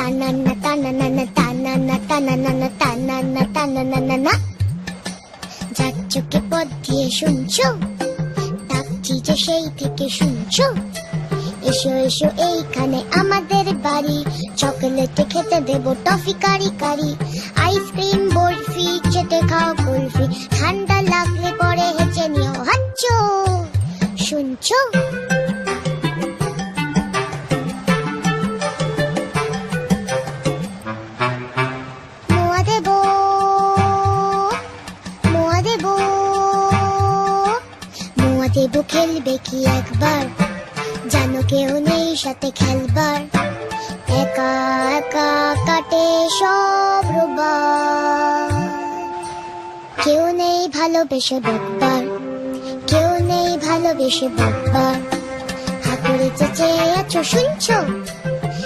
তানান্না তানানানা তানান্না তানানানা তানান্না তানানানা। যার চোখে পথ দিয়ে শুনছো, ডাকছি যে সেই থেকে শুনছো। এসো এসো এইখানে আমাদের বাড়ি, চকলেটে খেতে দেবো টফি কারি কারি। আইসক্রিম বরফি চেটে খাও কুলফি, ঠান্ডা লাগলে পরে হেঁচে নিও হাচ্চো। শুনছো? মোয়া দেবো, মোয়া দেবো, মোয়া দেবো খেলবে কি একবার, জানো কেউ নেই সাথে খেলবার। একা একা কাটে সব রোববার, কেউ নেই ভালোবেসে বকবার, কেউ নেই ভালোবেসে বকবার। হাতুড়ে চেঁচে আছো শুনছো?